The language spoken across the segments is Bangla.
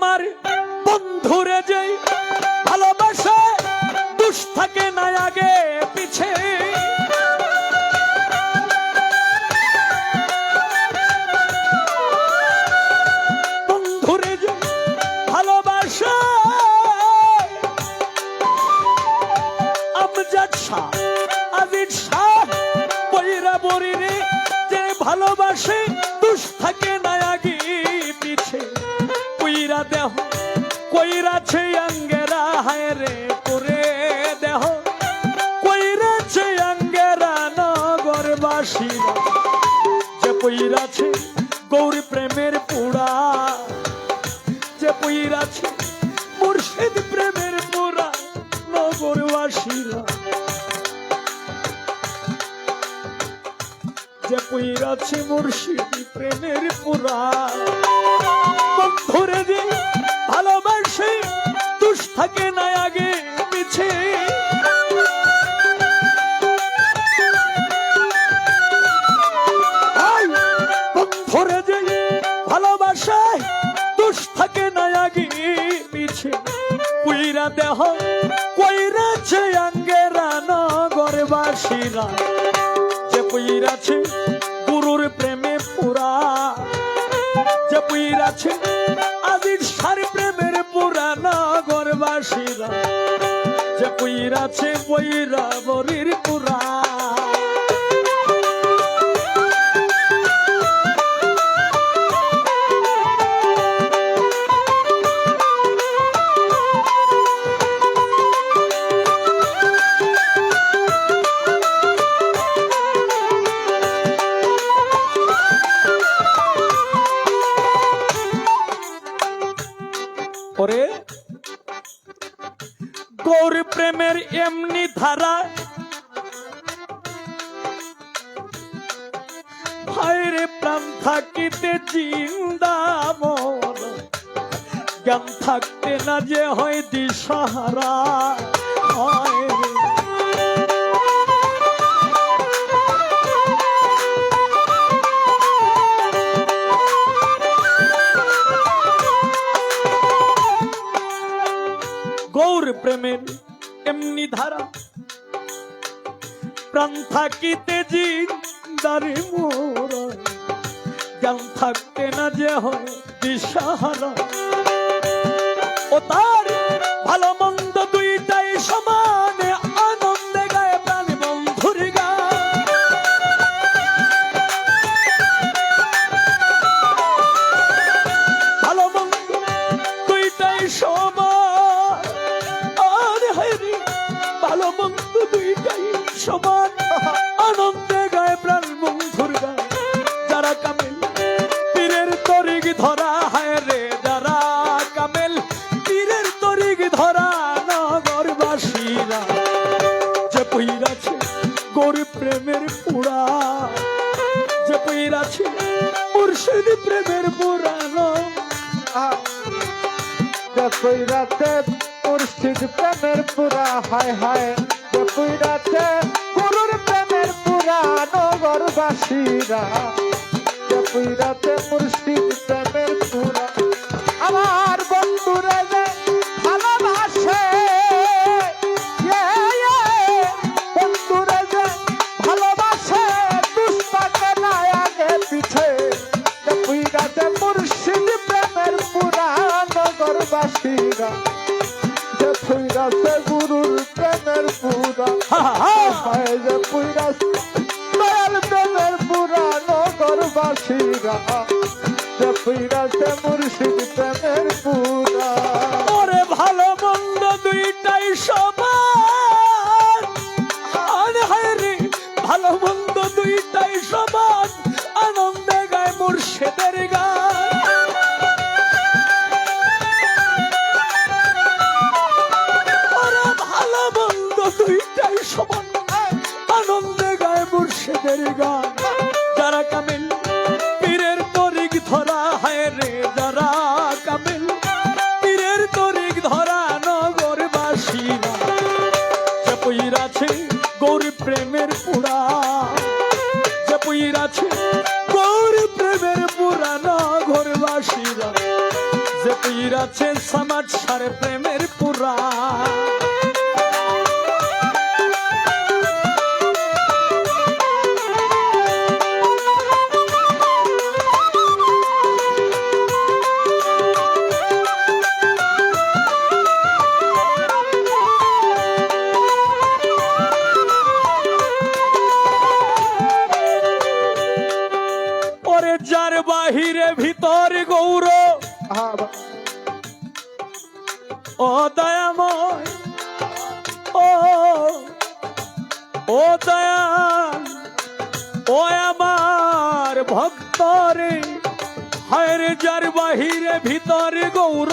আমার বন্ধুরে যে ভালোবাসে দুষ থাকে না আগে পিছে বন্ধুরে যে ভালোবাসে আমজাদ শাহ আজিজ শাহ বৈরা বরিরে যে ভালোবাসে দুষ থাকে না আগে পিছে কইরা দেহ কইরাছে অঙ্গেরা হায় রে করে দেহ কইরাছে অঙ্গেরা নগরবাসীরা যে কইরাছে গৌরী প্রেমের পুরা যে কইরাছে মুর্শিদ প্রেমের পুরা নগরবাসীরা যে কইরাছে মুর্শিদ প্রেমের পুরা বন্ধুরে যে ভালোবাসে দুষ থাকে না আগে পিছে বন্ধুরে যে ভালোবাসে দুষ থাকে না আগে পিছে কইরা দেহ কইরাছে অঙ্গেরা নগরবাসীরা যে কইরাছে গুরুর প্রেমে পুরা যে কইরাছে আজিজ শাহর প্রেমের পুরা নগরবাসীরা যে কইরাছে বৈরা বরির পুরা ওরে গৌর প্রেমের এমনি ধারা হায়রে প্রাণ থাকিতে জিন্দা মর জ্ঞান থাকতে না যে হয় দিশাহারা হায়রে গৌর প্রেমের এমনি ধারা প্রাণ থাকিতে জিন্দারে মোরা জ্ঞান থাকতে না যে হয় দিশাহারা ও তার ভালো মন্দ দুইটাই সমানে আনন্দে গায়ে প্রাণ বন্ধুর গান ভালো মন্দ দুইটাই সমান ভালো মন্দ দুইটাই সমান আনন্দে গায়ে প্রাণ বন্ধুর গান যারা কামেল পীরের তরিগ ধরা হায় রে যারা কামেল পীরের তরিগ ধরা নগরবাসীরা যে কইরাছে গৌর প্রেমের পুরা যে কইরাছে মুর্শিদ প্রেমের পুরানো যে কইরাছে মুর্শিদ প্রেমের পুরা হায় হায় যে কইরাছে গুরুর প্রেমের পুরা নগরবাসীরা যে কইরাছে মুর্শিদ প্রেমের পুরা আমার বন্ধুরা যে ভালোবাসে বন্ধুরা যে ভালোবাসে দুষ্টাকে না আগে পিছে যে কইরাছে মুর্শিদ প্রেমের পুরা নগরবাসীরা যে কইরাছে গুরুর প্রেমের পুরা হায় যে কইরাছে দয়াল প্রেমের পুরা নগরবাসীরা যে কইরাছে মুর্শিদ প্রেমের পুরা ওরে ভালো মন্দ দুইটাই সমান হায় রে ভালো মন্দ দুইটাই সমান আনন্দে গায় মুর্শিদের গান ওরে ভালো মন্দ দুইটাই সমান আনন্দে গায় মুর্শিদের গান যারা কামিল পীরের তরিগ ধরা হায় রে যারা কামিল পুইরাছে সমাজ সারে প্রেমের পুরা ওরে যার বাহিরে ভিতর গৌর ও দয়াময় ও দয়াল ও আমার ভক্তরে হায়রে যার বাহিরে ভিতরে গৌর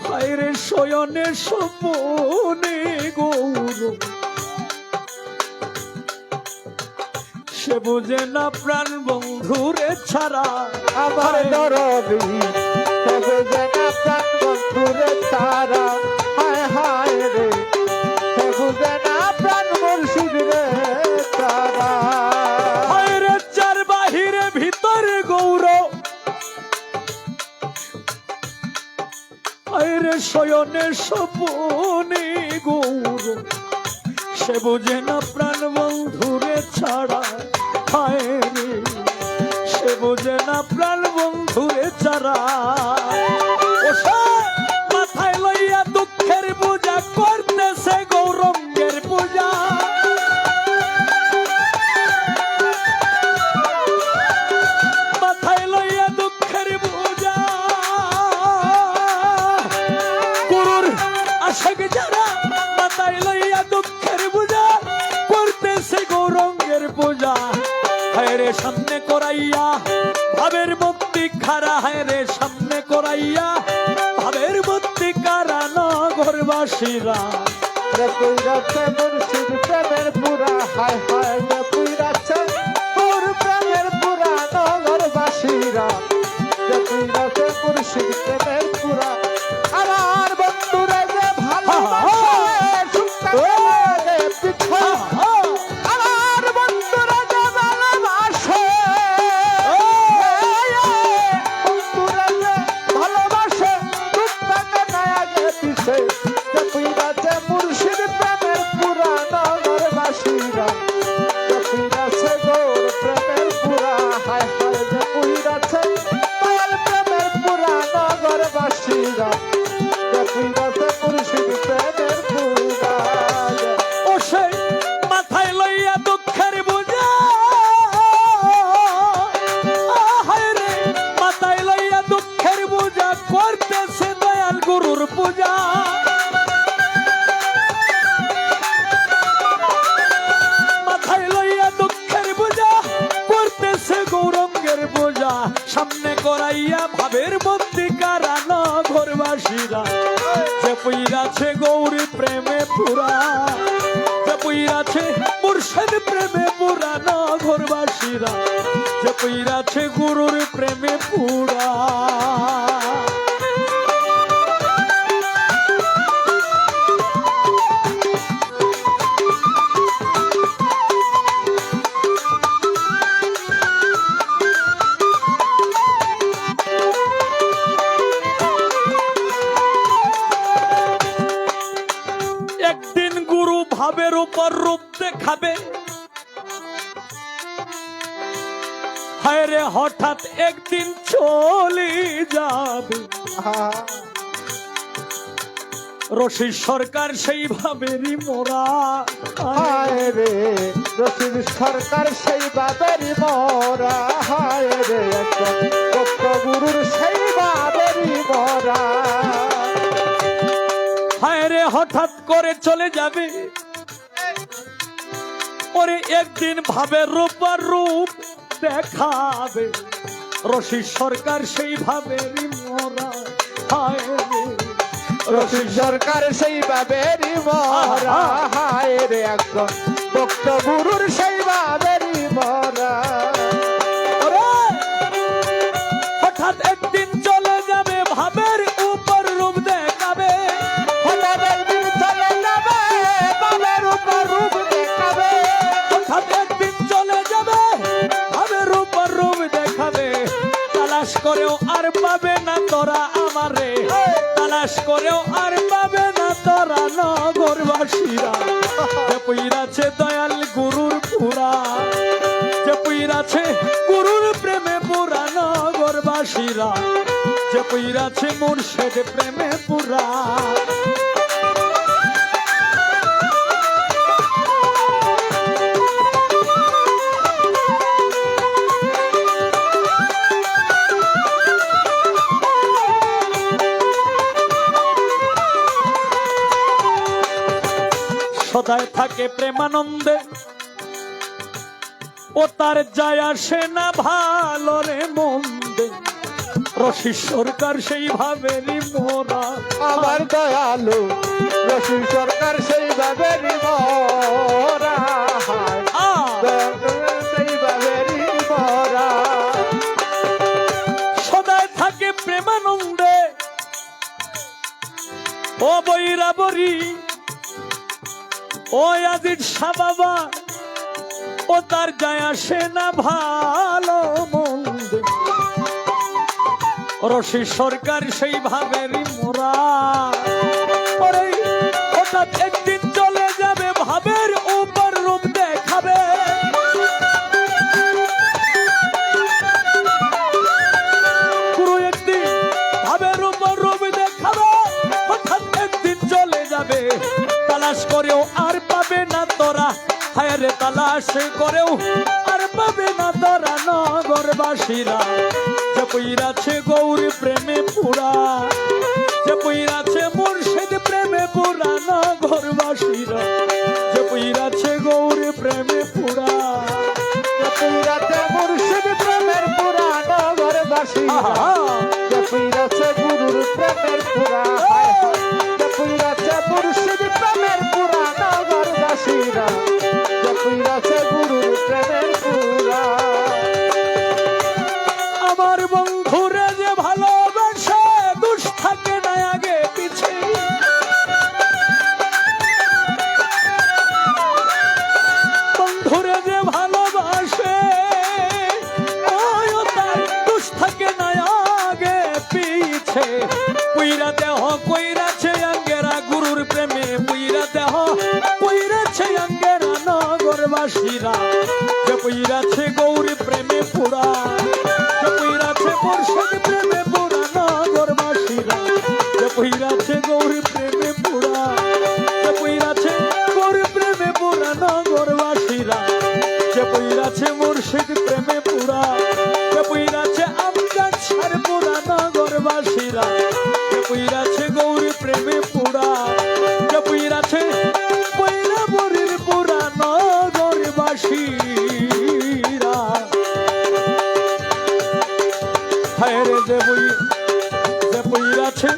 হায়রে শয়নে স্বপনে গৌর সে বুঝে না প্রাণ বন্ধুরে ছাড়া আমার দরদি সে বুঝে না প্রাণ বন্ধুরে তারা হায় হায় রে সে বুঝে না প্রাণ মুর্শিদ রে তারা হায়রে যার বাহিরে ভিতরে গৌর হায়রে শয়নে স্বপনে গৌর সে বুঝে না প্রাণ বন্ধুরে ছাড়া হায়রে সে বুঝে না প্রাণ বন্ধুরে ছাড়া মাথায় লইয়া দুঃখের পূজা করতেছে গৌরঙ্গের পূজা মাথায় লইয়া দুঃখের পূজা গুরুর আশাক যারা মাথায় লইয়া দুঃখের পূজা করতেছে গৌরঙ্গের পূজা হায়রে সামনে করাইয়া ভাবের মূর্তি খারা হায়রে সামনে করাইয়া ভাবের মূর্তি কারা নগরবাসীরা পুইরাছে মুর্শিদ প্রেমের পুরা হায় হায় পুইরাছে তোর প্রেমের পুরা নগরবাসীরা পুইরাছে মুর্শিদ প্রেমের পুরা আমার বন্ধুরা যে ভালোবাসে পিছা আমার বন্ধুরা যে ভালোবাসে বন্ধুরা যে ভালোবাসে টুকটাকে না আগে পিছে পুইরাছে মুর্শিদ প্রেমের পুরা নগরবাসীরা পুইরাছে গৌর প্রেমের পুরা হায় হায় যে পুইরাছে দয়াল প্রেমের পুরা নগরবাসীরা পুইরাছে মুর্শিদ প্রেমের পুরা ও সে মাথায় লইয়া দুঃখের বোঝা হায়রে মাথায় লইয়া দুঃখের বোঝা করতেছে দয়াল গুরুর পূজা মাথায় লইয়া দুঃখের বোঝা করতেছে গৌরঙ্গের পূজা সামনে করাইয়া ভাবের মধ্যে কারা নগরবাসীরা যে পুইরাছে গৌরী প্রেমে পুরা যে পুইরাছে মুর্শিদ প্রেমে পুরা নগরবাসীরা যে পুইরাছে গুরুর প্রেমে পুরা একদিন গুরু ভাবের উপর রূপ দেখাবে হায়রে হঠাৎ একদিন চলে যাবে রশি সরকার সেইভাবেরই মোরা হায় রে রশিদ সরকার সেই বাবেরই মরা হায় রে গুরুর সেই বাবেরই মরা হায়রে হঠাৎ করে চলে যাবে ওরে একদিন ভাবে রূপার রূপ দেখাবে রশি সরকার সেইভাবেরই মোরা হায়রে রশিদ সরকার সেই বাবেরই মরা হায় রে একজন ভক্ত গুরুর সেই বাবেরই মরা হঠাৎ একদিন চলে যাবে ভাবের উপর রূপ দেখাবে হঠাৎ একদিন চলে যাবে বাবের উপর রূপ দেখাবে হঠাৎ একদিন চলে যাবে ভাবের উপর রূপ দেখাবে তালাশ করেও আর পাবে না তোরা আমার যাবে তালাশ করেও আর পাবে না তোরা নগরবাসীরা যে পইরাছে দয়াল গুরুর পুরা যে পইরাছে গুরুর প্রেমে পুরা নগরবাসীরা যে পইরাছে মুর্শিদ প্রেমে পুরা সদায় থাকে প্রেমানন্দে ও তার যায় আসে না ভালো রে মন্দে রশি সরকার সেই ভাবেরই মোরা আমার দয়ালু রশি সরকার সেইভাবে মরা সেইভাবে মরা সদায় থাকে প্রেমানন্দে ও বৈরাবরী ও আজিজ শাহ বাবা ও তার যায় আসে না ভালো মন্দ রশি সরকার সেই ভাবেরই মোরা ওরে হঠাৎ একদিন চলে যাবে ভাবের উপর রূপ দেখাবে পুরো একদিন ভাবের উপর রূপ দেখাবে হঠাৎ একদিন চলে যাবে তালাশ করেও আর পাবে না তোরা হায় রে তালাশ করেও আর পাবে না তোরা নগরবাসীরা যে পইরাছে গৌর প্রেমে পুরা যে পইরাছে মুর্শিদ প্রেমে পুরা নগরবাসীরা যে পইরাছে গৌর প্রেমে পুরা যে পইরাছে মুর্শিদ প্রেমের পুরা নগরবাসীরা যে পইরাছে গুরুর প্রেমের পুরা যে পইরাছে মুর্শিদ প্রেমের পুরা নগরবাসীরা যে পইরাছে গুরুর প্রেমের পুরা আমার বন্ধুরে যে ভালোবাসে দুষ থাকে না আগে পিছে বন্ধুরে যে ভালোবাসে তার দুষ থাকে না আগে পিছে পুইরা দেহ কইরাছে আঙ্গেরা গুরুর প্রেমে পুইরা দেহ কইরাছে আঙ্গেরা নগরবাসীরা যে পুইরাছে গৌর প্রেমে পুরা যে পুইরাছে মুর্শিদ প্রেমে পুরা নগরবাসীরা যে পুইরাছে গৌর প্রেমে পুরা যে পুইরাছে গৌর প্রেমে পুরা নগরবাসীরা যে পুইরাছে মুর্শিদ প্রেমে পুরা যে পুইরাছে আমজাদ শাহর পুরা নগরবাসীরা যে পুইরাছে গৌর প্রেমে পুরা যে পুইরাছে বৈরাবরীর পুরা নগরবাসীরা হায় রে যে পুইরাছে